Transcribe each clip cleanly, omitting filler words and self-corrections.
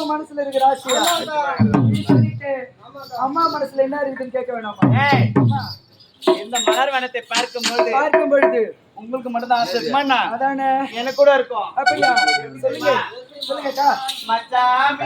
மனசுல இருக்கு ராசியா அம்மா மனசுல என்ன இருக்குன்னு கேட்க வேணாமா? இந்த மலர் வனத்தை பார்க்கும் பொழுது உங்களுக்கு மட்டும் தான் ஆசை இருக்குமா? அதானே எனக்கு கூட இருக்கும். அப்படியா? சொல்லுங்க சொல்லுங்கக்கா. மச்சான்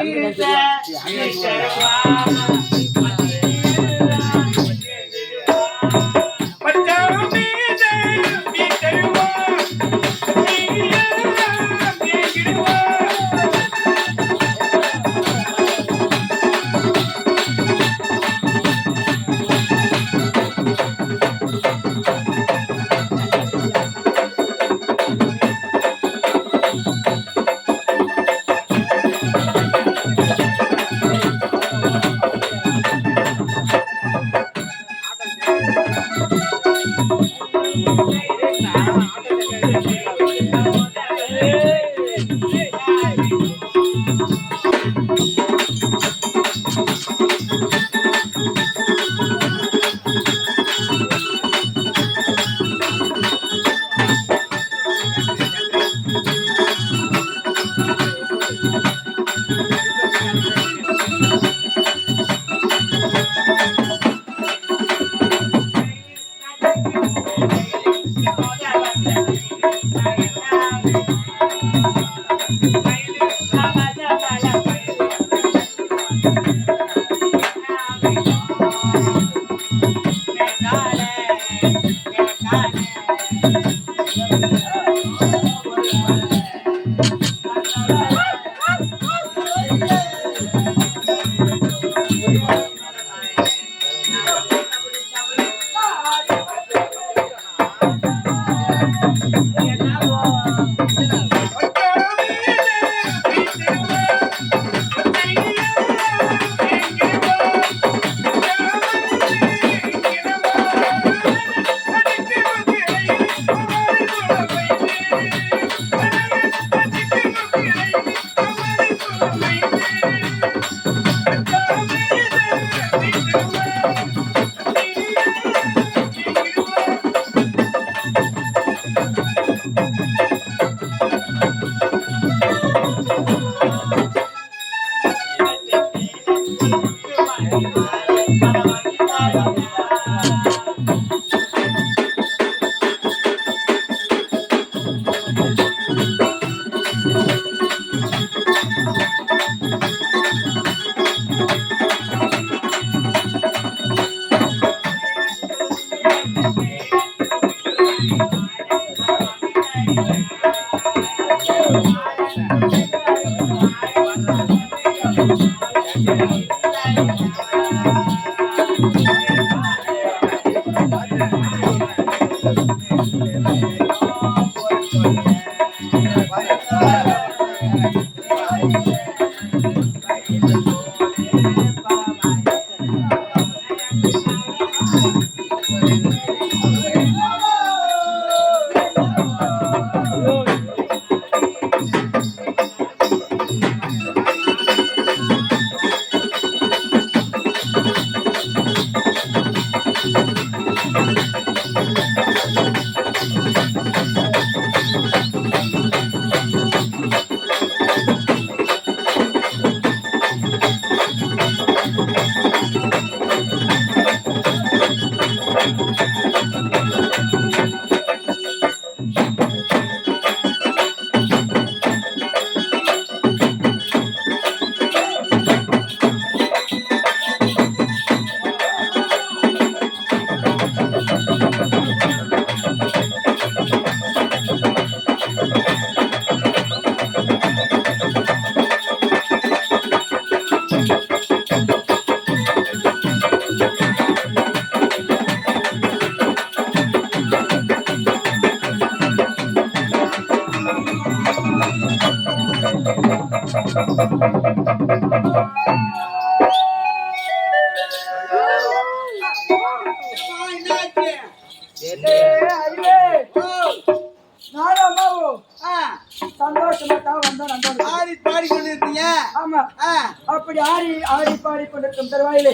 அப்படி ஆடி ஆடி பாடி கொண்டிருக்கும் தருவாயிலே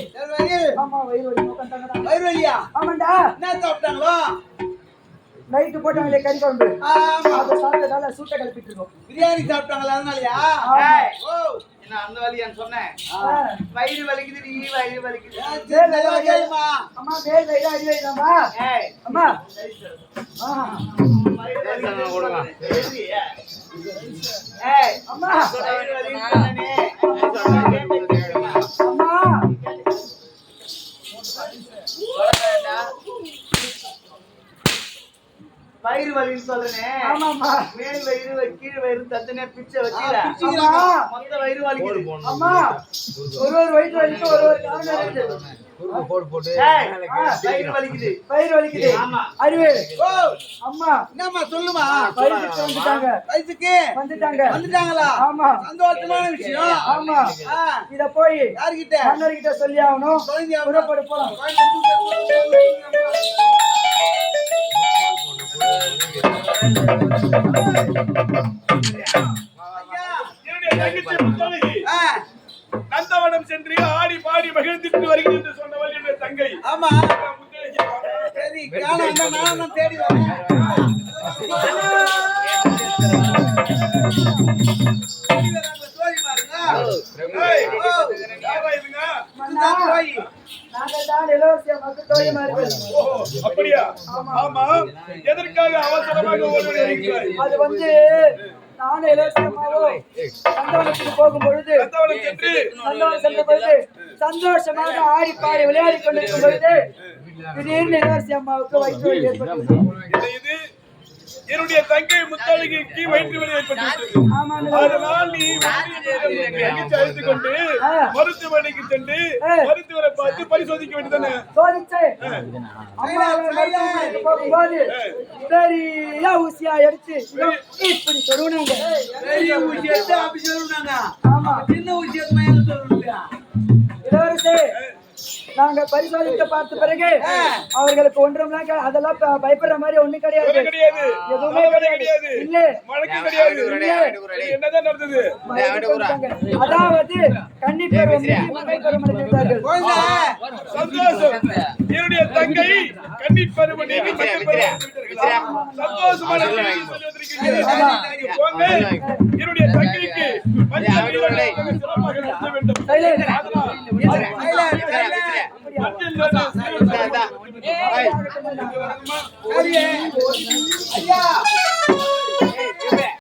ஆமா வயிறு வலி வயிறு வலியா ஆமாண்டா என்ன சாப்பிட்டாங்களோ நைட்டு போட்டாங்களே கறி குழம்பு அதை சாப்பிட்டதால சூட்டை கிளப்பிட்டு இருக்கோம் பிரியாணி சாப்பிட்டாங்களா அதனாலயா என்ன அந்த வலியான்னு சொன்னேன் வயிறு வலிக்குது நீ வயிறு வலிக்குது அம்மா மேல் வயிறு அடி வயிறாமா அம்மா அம்மா வயிறு வலின்னு சொல்றேன் ஆமாமா மேல் வயிறு கீழ் வயிறு தத்தனே பிச்சை வச்சிர மொத்த வயிறு வலிக்குது அம்மா ஒரு வயிறு வலிக்கு ஒரு காரணம் இருக்கு போட்டு வயிறு வலிக்குது வயிறு வலிக்குது ஆமா அறிவே அம்மா என்னம்மா சொல்லுமா வயிறுக்கு வந்துட்டாங்க வயிறுக்கு வந்துட்டாங்களா ஆமா சந்தோஷமான விஷயம் ஆமா இத போய் யார்கிட்ட மன்னர்கிட்ட சொல்லி ஆகணும் புறப்படு போலாம் நந்தவனம் சென்று ஆடி பாடி மகிழ்ந்துட்டு வருகிறேன் என்று சொன்னவள் என்ற தங்கை. ஆமா சரி நான் தேடி வரேன். அப்படியா? ஆமா எதற்காக அவசரமாக அது வந்து நானும் இலவசமாவும் நந்தவனத்துக்கு போகும் பொழுது நந்தவனம் சென்ற பொழுது சந்தோஷமாக ஆடி பாடி விளையாடி கொண்டிருக்கும் பொழுது திடீர்னு இளவரசி அம்மாவுக்கு வயிற்று வலி ஏற்பட்டது. என்னுடைய தங்கை முத்தாளிக்கு வயிற்று வலி ஏற்பட்டது. அதனால் நீ அழைத்துக் கொண்டு மருத்துவமனைக்கு சென்று மருத்துவரை பார்த்து பரிசோதிக்க வேண்டியதானே? போகும்போது பெரிய ஊசியா எடுத்து இப்படி சொல்லுவாங்க. பெரிய ஊசி எடுத்து அப்படி சொல்லுவாங்க. ஆமா சின்ன ஊசி எடுத்து சொல்லுவாங்க. இளவரசி நாங்க பரிசோதிக்க பார்த்த பிறகு அவர்களுக்கு ஒன்றும் அதெல்லாம் பயப்படுற மாதிரி ஒண்ணும் கிடையாது. எதுவுமே கிடையாது. இல்ல என்னதான் நடந்தது? அதாவது கன்னி பருவம் மகை பருவம் அடைந்தார்கள். சந்தோஷம். என்னுடைய தங்கை கன்னி பருவம் நீங்கி மகை பருவம் சந்தோஷமான என்னுடைய தங்கைக்கு ஐயா